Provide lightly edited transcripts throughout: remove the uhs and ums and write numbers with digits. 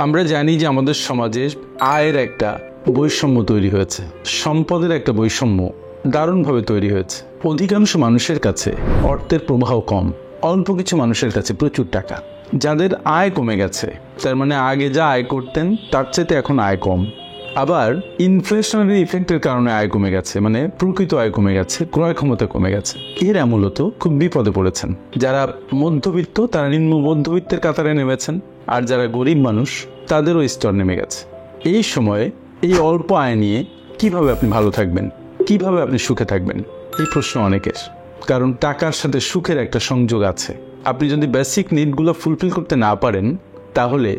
আমরা জানি যে আমাদের সমাজে আয়ের একটা বৈষম্য তৈরি হয়েছে, সম্পদের একটা বৈষম্য দারুণভাবে তৈরি হয়েছে। অধিকাংশ মানুষের কাছে অর্থের প্রবাহ কম, অল্প কিছু মানুষের কাছে প্রচুর টাকা। যাদের আয় কমে গেছে, তার মানে আগে যা আয় করতেন তার চাইতে এখন আয় কম। আবার ইনফ্লেশনারি ইফেক্টের কারণে আয় কমে গেছে, মানে প্রকৃত আয় কমে গেছে, ক্রয় ক্ষমতা কমে গেছে। এরা মূলত খুব বিপদে পড়েছেন। যারা মধ্যবিত্ত তারা নিম্ন মধ্যবিত্তের কাতারে নেমেছেন, আর যারা গরিব মানুষ তাদেরও স্তর নেমে গেছে। এই সময়ে এই অল্প আয় নিয়ে কিভাবে আপনি ভালো থাকবেন, কিভাবে আপনি সুখে থাকবেন, এই প্রশ্ন অনেকের। কারণ টাকার সাথে সুখের একটা সংযোগ আছে। আপনি যদি বেসিক নিডগুলো ফুলফিল করতে না পারেন, তাহলে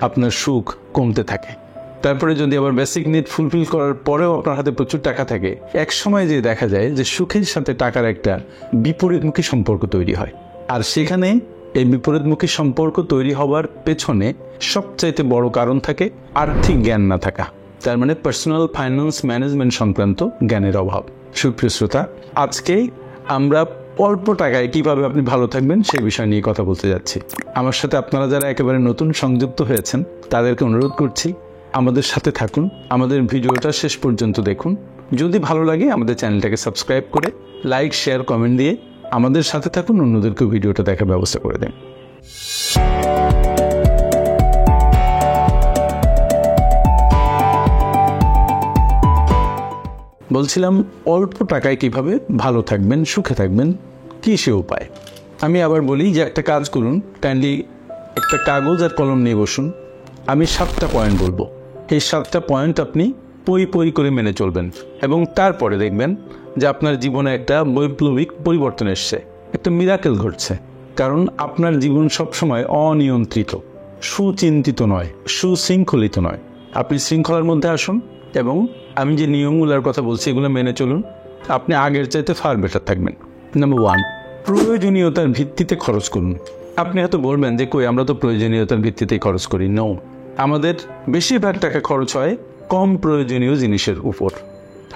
আপনার সুখ কমতে থাকে। তারপরে যদি আবার বেসিক নিড ফুলফিল করার পরেও আপনার হাতে প্রচুর টাকা থাকে, এক সময় যে দেখা যায় যে সুখের সাথে টাকার একটা বিপরীতমুখী সম্পর্ক তৈরি হয়। আর সেখানে এই বিপরীতমুখী সম্পর্ক তৈরি হওয়ার পেছনে সবচাইতে বড় কারণ থাকে আর্থিক জ্ঞান না থাকা, তার মানে পার্সোনাল ফাইন্যান্স ম্যানেজমেন্ট সংক্রান্ত জ্ঞানের অভাব। সুপ্রিয় শ্রোতা, আজকে আমরা অল্প টাকায় কিভাবে আপনি ভালো থাকবেন সেই বিষয় নিয়ে কথা বলতে যাচ্ছি। আমার সাথে আপনারা যারা একেবারে নতুন সংযুক্ত হয়েছেন তাদেরকে অনুরোধ করছি, আমাদের সাথে থাকুন, আমাদের ভিডিওটা শেষ পর্যন্ত দেখুন। যদি ভালো লাগে আমাদের চ্যানেলটাকে সাবস্ক্রাইব করে লাইক, শেয়ার, কমেন্ট দিয়ে আমাদের সাথে থাকুন, অন্যদেরকেও ভিডিওটা দেখার ব্যবস্থা করে দেন। বলছিলাম অল্প টাকায় কিভাবে ভালো থাকবেন, সুখে থাকবেন, কী সে উপায়। আমি আবার বলি যে একটা কাজ করুন, কাইন্ডলি একটা কাগজ আর কলম নিয়ে বসুন। আমি 7টা পয়েন্ট বলবো, এই 7টা পয়েন্ট আপনি পই করে মেনে চলবেন, এবং তারপরে দেখবেন যে আপনার জীবনে একটা বৈপ্লবিক পরিবর্তন এসছে, একটা মিরাকেল ঘটছে। কারণ আপনার জীবন সবসময় অনিয়ন্ত্রিত, সুচিন্তিত নয়, সুশৃঙ্খলিত নয়। আপনি শৃঙ্খলার মধ্যে আসুন এবং আমি যে নিয়মগুলোর কথা বলছি এগুলো মেনে চলুন, আপনি আগের চাইতে ফার বেটার থাকবেন। নাম্বার 1, প্রয়োজনীয়তার ভিত্তিতে খরচ করুন। আপনি হয়তো বলবেন যে কই, আমরা তো প্রয়োজনীয়তার ভিত্তিতেই খরচ করি। নো, আমাদের বেশিরভাগ টাকা খরচ হয় কম প্রয়োজনীয় জিনিসের উপর।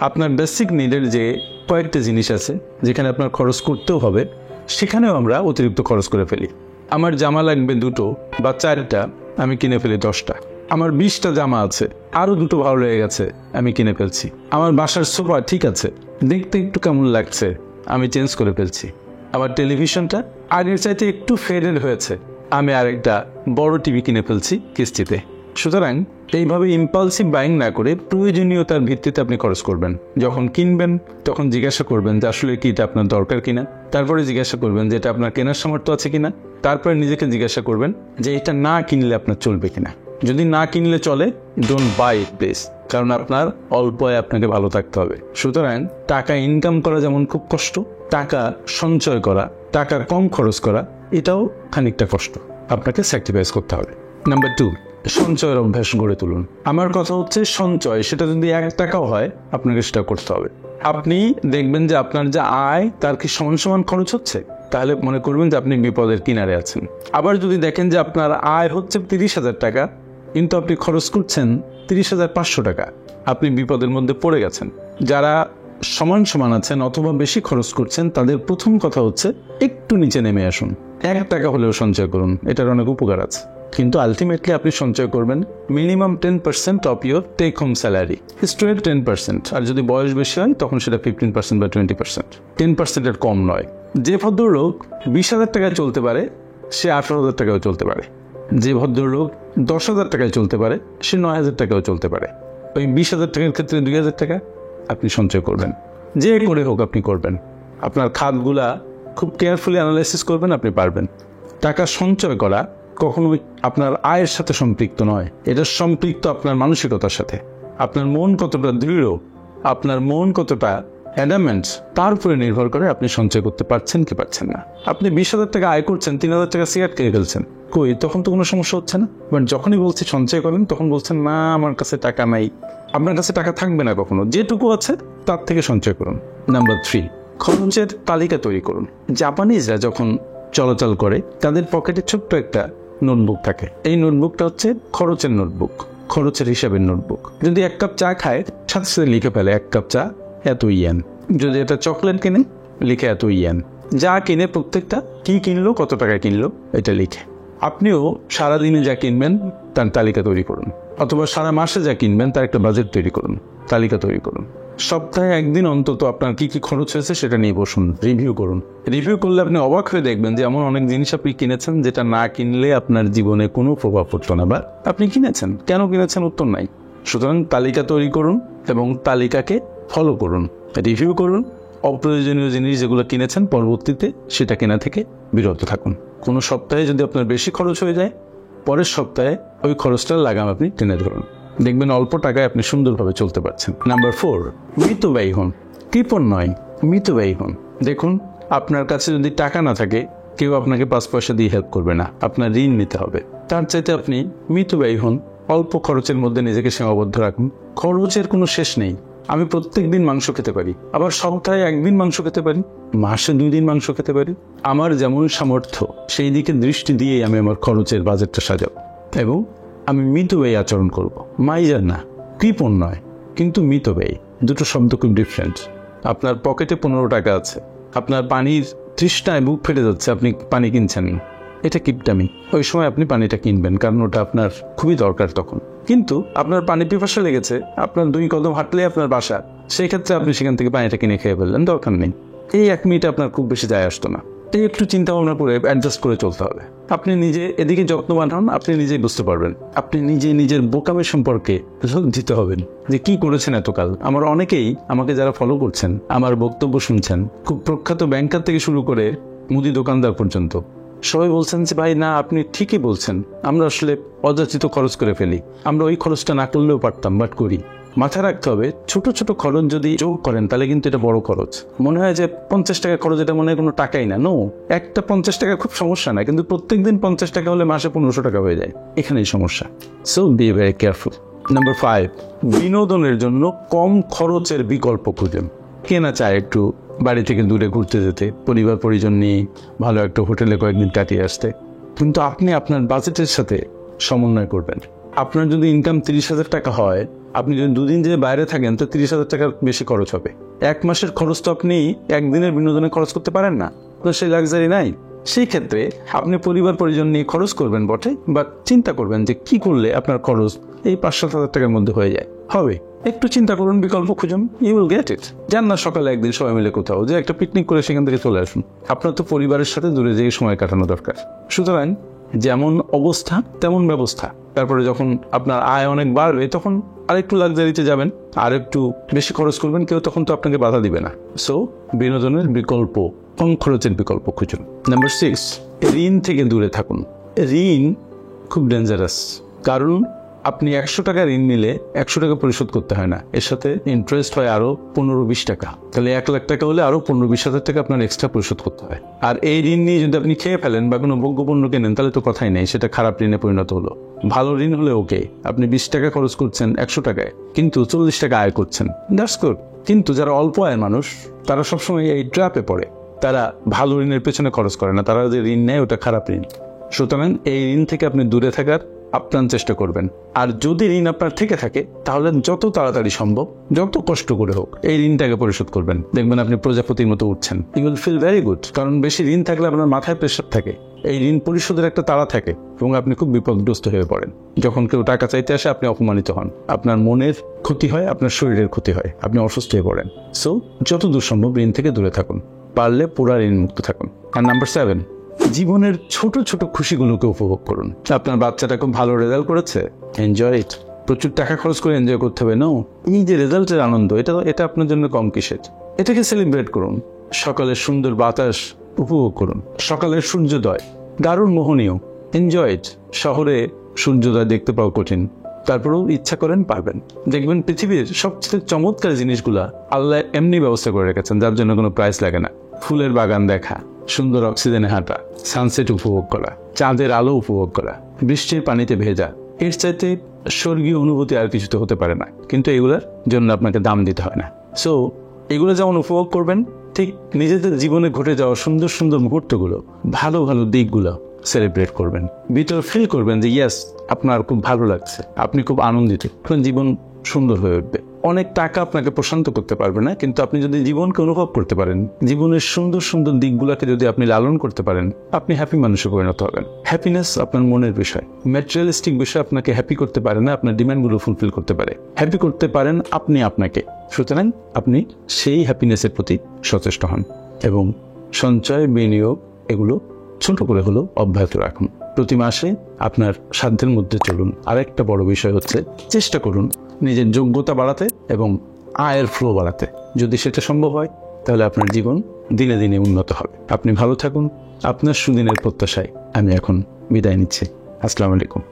আপনার বেসিক নিডের যে কয়েকটা জিনিস আছে যেখানে আপনার খরচ করতেও হবে, সেখানেও আমরা অতিরিক্ত খরচ করে ফেলি। আমার জামা লাগবে 2টো বা 4টা, আমি কিনে ফেলি 10টা। আমার 20টা জামা আছে, আরও 2টো ভালো লেগে গেছে, আমি কিনে ফেলছি। আমার বাসার সোফা ঠিক আছে, দেখতে একটু কেমন লাগছে, আমি চেঞ্জ করে ফেলছি। আমার টেলিভিশনটা আগের চাইতে একটু ফেডেড হয়েছে, আমি আরেকটা বড় টিভি কিনে ফেলছি কিস্তিতে। সুতরাং এইভাবে ইম্পালসিভ বাইং না করে প্রয়োজনীয়তার ভিত্তিতে আপনি খরচ করবেন। যখন কিনবেন তখন জিজ্ঞাসা করবেন যে আসলে কি এটা আপনার দরকার কিনা, তারপরে জিজ্ঞাসা করবেন যে এটা আপনার কেনার সামর্থ্য আছে কিনা, তারপরে নিজেকে জিজ্ঞাসা করবেন যে এটা না কিনলে আপনার চলবে কিনা। যদি না কিনলে চলে, ডোন্ট বাই ইট প্লিজ, কারণ আপনার অল্প আয় আপনাকে ভালো থাকতে হবে। সুতরাং টাকা ইনকাম করা যেমন খুব কষ্ট, টাকা সঞ্চয় করা, টাকা কম খরচ করা, এটাও খানিকটা কষ্ট, আপনাকে স্যাক্রিফাইস করতে হবে। নাম্বার 2, সঞ্চয়ের অভ্যাস গড়ে তুলুন। আমার কথা হচ্ছে সঞ্চয়, সেটা যদি 1 টাকাও হয় আপনাকে সেটা করতে হবে। আপনি দেখবেন যে আপনার যে আয় তার কি সমান সমান খরচ হচ্ছে, তাহলে মনে করবেন যে আপনি বিপদের কিনারে আছেন। আবার যদি দেখেন যে আপনার আয় হচ্ছে 30,000 টাকা কিন্তু আপনি খরচ করছেন 30,500 টাকা, আপনি বিপদের মধ্যে পড়ে গেছেন। যারা সমান সমান আছেন অথবা বেশি খরচ করছেন, তাদের প্রথম কথা হচ্ছে একটু নিচে নেমে আসুন, 1 টাকা হলেও সঞ্চয় করুন, এটার অনেক উপকার আছে। কিন্তু আলটিমেটলি আপনি সঞ্চয় করবেন minimum 10% of your take home salary, straight 10%। আর যদি বয়স বেশি হয় তখন সেটা 15% বা 20%, 10%-এর কম নয়। যে ভদ্রলোক 20,000 টাকায় চলতে পারে সে 18,000 টাকাও চলতে পারে, যে ভদ্রলোক 10,000 টাকায় চলতে পারে সে 9,000 টাকাও চলতে পারে। ওই 20,000 টাকার ক্ষেত্রে 2,000 টাকা আপনি সঞ্চয় করবেন, যে করে হোক আপনি করবেন। আপনার খাতগুলা খুব কেয়ারফুলি অ্যানালাইসিস করবেন, আপনি পারবেন। টাকা সঞ্চয় করা কখনোই আপনার আয়ের সাথে সম্পৃক্ত নয়, এটা সম্পৃক্ত আপনার মানসিকতার সাথে। আপনার মন কতটা দৃঢ়, আপনার মন কতটা অ্যাডামেন্ট, তার উপরে নির্ভর করে আপনি সঞ্চয় করতে পারছেন কি পারছেন না। আপনি 20,000 টাকা আয় করছেন, 3,000 টাকা সিগারেট খেয়ে ফেলছেন, কই তখন তো কোনো সমস্যা হচ্ছে না। বাট যখনই বলছি সঞ্চয় করেন তখন বলছেন না আমার কাছে টাকা নাই। আপনার কাছে টাকা থাকবে না কখনো, যেটুকু আছে তার থেকে সঞ্চয় করুন। নাম্বার 3, খরচের তালিকা তৈরি করুন। জাপানিজরা যখন চলাচল করে তাদের পকেটে ছোট্ট একটা নোটবুক থাকে, এই নোটবুকটা হচ্ছে খরচের নোটবুক, খরচের হিসাবের নোটবুক। যদি 1 কাপ চা খায় সাথে সাথে লিখে ফেলে 1 কাপ চা এত ইয়েন। যদি এটা চকলেট কিনে লিখে এত ইয়েন। যা কিনে প্রত্যেকটা কি কিনলো, কত টাকা কিনলো, এটা লিখে। আপনিও সারাদিনে যা কিনবেন তার তালিকা তৈরি করুন, অথবা সারা মাসে যা কিনবেন তার একটা বাজেট তৈরি করুন, তালিকা তৈরি করুন। সপ্তাহে একদিন অন্তত আপনার কি কি খরচ হয়েছে সেটা নিয়ে বসুন, রিভিউ করুন। রিভিউ করলে আপনি অবাক হয়ে দেখবেন যে এমন অনেক জিনিস আপনি কিনেছেন যেটা না কিনলে আপনার জীবনে কোনো প্রভাব পড়তো না, বা আপনি কিনেছেন, কেন কিনেছেন উত্তর নাই। সুতরাং তালিকা তৈরি করুন এবং তালিকাকে ফলো করুন, রিভিউ করুন। অপ্রয়োজনীয় জিনিস যেগুলো কিনেছেন পরবর্তীতে সেটা কেনা থেকে বিরত থাকুন। কোনো সপ্তাহে যদি আপনার বেশি খরচ হয়ে যায়, পরের সপ্তাহে ওই খরচটার লাগাম আপনি টেনে ধরুন, দেখবেন অল্প টাকায় আপনি সুন্দরভাবে চলতে পারছেন। নাম্বার 4, মিতব্যয়ী হন। কৃপণ নয়, মিতব্যয়ী হন। দেখুন, আপনার কাছে যদি টাকা না থাকে, কেউ আপনাকে 5 পয়সা দিয়ে হেল্প করবে না, আপনার ঋণ নিতে হবে। তার চাইতে আপনি মিতব্যয়ী হন, অল্প খরচের মধ্যে নিজেকে সীমাবদ্ধ রাখুন। খরচের কোনো শেষ নেই। আমি প্রত্যেক দিন মাংস খেতে পারি, আবার সপ্তাহে একদিন মাংস খেতে পারি, মাসে 2 দিন মাংস খেতে পারি। আমার যেমন সামর্থ্য সেই দিকে দৃষ্টি দিয়েই আমি আমার খরচের বাজেটটা সাজাবো, এবং আমি মিতব্যয়ী আচরণ করব। মাইজার না, কৃপণ নয়, কিন্তু মিতব্যয়ী। দুটো শব্দ খুব ডিফারেন্ট। আপনার পকেটে 15 টাকা আছে, আপনার পানির তৃষ্ণায় বুক ফেটে যাচ্ছে, আপনি পানি কিনছেন, এটা কিপটামি। ওই সময় আপনি পানিটা কিনবেন, কারণ ওটা আপনার খুবই দরকার তখন। কিন্তু আপনার পানি পিপাসা লেগেছে, আপনার 2 কদম হাঁটলে আপনার বাসা, সেই ক্ষেত্রে আপনি সেখান থেকে পানিটা কিনে খেয়ে ফেললেন, দরকার নেই। এই 1 মিনিট আপনার খুব বেশি যায় আসতো না। এই একটু চিন্তা ভাবনা করে অ্যাডজাস্ট করে চলতে হবে। আপনি নিজে এদিকে যত্নবান হন, আপনি নিজেই বুঝতে পারবেন। আপনি নিজে নিজের বোকামের সম্পর্কে লজ্জিত হবেন যে কি করেছেন এতকাল। আমার অনেকেই, আমাকে যারা ফলো করছেন, আমার বক্তব্য শুনছেন, খুব প্রখ্যাত ব্যাংকার থেকে শুরু করে মুদি দোকানদার পর্যন্ত, সবাই বলছেন যে ভাই না, আপনি ঠিকই বলছেন, আমরা আসলে অযাচিত খরচ করে ফেলি, আমরা ওই খরচটা না করলেও পারতাম, বাট করি। মাথায় রাখতে হবে, ছোট ছোট খরচ যদি যোগ করেন তাহলে কিন্তু এটা বড় খরচ। মনে হয় যে 50 টাকা খরচ, এটা মনে হয় কোনো টাকাই না। নো, একটা 50 টাকা খুব সমস্যা না, কিন্তু প্রত্যেকদিন 50 টাকা হলে মাসে 1500 টাকা হয়ে যায়, এখানেই সমস্যা। So be very careful. Number 5, বিনোদনের জন্য কম খরচের বিকল্প খুঁজুন। কে না চায় একটু বাড়ি থেকে দূরে ঘুরতে যেতে, পরিবার পরিজন নিয়ে ভালো একটা হোটেলে কয়েকদিন কাটিয়ে আসতে, কিন্তু আপনি আপনার বাজেটের সাথে সমন্বয় করবেন। আপনার যদি ইনকাম 30,000 টাকা হয়, আপনি যদি 2 দিন যে বাইরে থাকেন, তো 30,000 টাকার বেশি খরচ হবে। 1 মাসের খরচ তো আপনি একদিনের বিনোদনে খরচ করতে পারেন না, তো সেই লাক্সারি নাই। সেই ক্ষেত্রে আপনি পরিবার পরিজন নিয়ে খরচ করবেন বটে, বাট চিন্তা করবেন যে কি করলে আপনার খরচ এই 5-7 হাজার টাকার মধ্যে হয়ে যায়, হবে। একটু চিন্তা করুন, বিকল্প খুঁজুন, ইউ উইল গেট ইট। যান না সকালে একদিন সবাই মিলে কোথাও, যে একটা পিকনিক করে সেখান থেকে চলে আসুন। আপনার তো পরিবারের সাথে দূরে যেয়ে সময় কাটানো দরকার। সুতরাং যেমন অবস্থা তেমন ব্যবস্থা। তারপরে যখন আপনার আয় অনেক বাড়বে, তখন আরেকটু লাক্সারিতে যাবেন, আর একটু বেশি খরচ করবেন, কেউ তখন তো আপনাকে বাধা দিবে না। সো বিনোদনের বিকল্প, কম খরচের বিকল্প খুঁজুন। নাম্বার 6, ঋণ থেকে দূরে থাকুন। ঋণ খুব ডেঞ্জারাস, কারণ আপনি 100 টাকা ঋণ নিলে 100 টাকা পরিশোধ করতে হয় না, এর সাথে ইন্টারেস্ট হয় আরো 15-20 টাকা। তাহলে 1 লাখ টাকা হলে আরো 15-20 হাজার টাকা আপনার এক্সট্রা পরিশোধ করতে হয়। আর এই ঋণ নিয়ে যদি আপনি খেয়ে ফেলেন বা কোনো ভোগ্যপণ্য কেনেন, তাহলে তো কথাই নেই, সেটা খারাপ ঋণে পরিণত হলো। ভালো ঋণ হলে ওকে, আপনি 20 টাকা খরচ করছেন 100 টাকায়, কিন্তু 40 টাকা আয় করছেন, দ্যাটস গুড। কিন্তু যারা অল্প আয়ের মানুষ, তারা সবসময় এই ট্র্যাপে পড়ে, তারা ভালো ঋণের পেছনে খরচ করে না, তারা যে ঋণ নেয় ওটা খারাপ ঋণ। সুতরাং এই ঋণ থেকে আপনি দূরে থাকার আপ্রাণ চেষ্টা করবেন। আর যদি ঋণ আপনার থেকে থাকে, তাহলে যত তাড়াতাড়ি সম্ভব, যত কষ্ট করে হোক, এই ঋণটাকে পরিশোধ করবেন। দেখবেন আপনি প্রজাপতির মতো উঠছেন, you will feel very good. কারণ বেশি ঋণ থাকলে আপনার মাথায় প্রেশার থাকে, এই ঋণ পরিশোধের একটা তাড়া থাকে, এবং আপনি খুব বিপদগ্রস্ত হয়ে পড়েন। যখন কেউ টাকা চাইতে আসে, আপনি অপমানিত হন, আপনার মনের ক্ষতি হয়, আপনার শরীরের ক্ষতি হয়, আপনি অসুস্থ হয়ে পড়েন। সো যত দূর সম্ভব ঋণ থেকে দূরে থাকুন, পারলে পুরা ঋণ মুক্ত থাকুন। আর নাম্বার 7, জীবনের ছোট ছোট খুশিগুলোকে উপভোগ করুন। আপনার বাচ্চাটা খুব ভালো রেজাল্ট করেছে, এনজয় ইট। প্রচুর টাকা খরচ করে এনজয় করতে হবে না। এই যে রেজাল্টের আনন্দ, এটা আপনার জন্য কম কিসের, এটাকে সেলিব্রেট করুন। সকালের সুন্দর বাতাস উপভোগ করুন, সকালের সূর্যোদয় দারুণ মোহনীয়, এনজয় ইট। শহরে সূর্যোদয় দেখতে পাওয়া কঠিন, তারপরেও ইচ্ছা করেন পারবেন। দেখবেন পৃথিবীর সবচেয়ে চমৎকার জিনিসগুলা আল্লাহ এমনি ব্যবস্থা করে রেখেছেন, যার জন্য কোনো প্রাইস লাগে না। ফুলের বাগান দেখা, সুন্দর অক্সিজেনে হাঁটা, সানসেট উপভোগ করা, চাঁদের আলো উপভোগ করা, বৃষ্টির পানিতে ভেজা, এর চাইতে স্বর্গীয় অনুভূতি আর কিছুতে হতে পারে না। কিন্তু এগুলোর জন্য আপনাকে দাম দিতে হয় না। সো এগুলো যেমন উপভোগ করবেন, ঠিক নিজেদের জীবনে ঘটে যাওয়া সুন্দর সুন্দর মুহূর্তগুলো, ভালো ভালো দিকগুলো সেলিব্রেট করবেন। ভিতর ফিল করবেন যে ইয়েস, আপনার খুব ভালো লাগছে, আপনি খুব আনন্দিত, জীবন সুন্দর হয়ে উঠবে। অনেক টাকা আপনাকে প্রশান্ত করতে পারবে না, কিন্তু আপনি যদি জীবনকে অনুভব করতে পারেন, জীবনের সুন্দর সুন্দর দিকগুলোকে যদি আপনি লালন করতে পারেন, আপনি হ্যাপি মানুষে পরিণত হবেন। হ্যাপিনেস আপনার মনের বিষয়। ম্যাটেরিয়ালিস্টিক বিষয় আপনাকে হ্যাপি করতে পারে না, আপনার ডিমান্ডগুলো ফুলফিল করতে পারে। হ্যাপি করতে পারেন আপনি আপনাকে। সুতরাং আপনি সেই হ্যাপিনেসের প্রতি সচেষ্ট হন এবং সঞ্চয়, বিনিয়োগ এগুলো ছোট করে হলেও অব্যাহত রাখুন। প্রতি মাসে আপনার সাধ্যের মধ্যে চলুন। আরেকটা বড় বিষয় হচ্ছে, চেষ্টা করুন নিজের যোগ্যতা বাড়াতে এবং আয়ের ফ্লো বাড়াতে। যদি সেটা সম্ভব হয় তাহলে আপনার জীবন দিনে দিনে উন্নত হবে। আপনি ভালো থাকুন। আপনার সুদিনের প্রত্যাশায় আমি এখন বিদায় নিচ্ছি। আসসালামু আলাইকুম।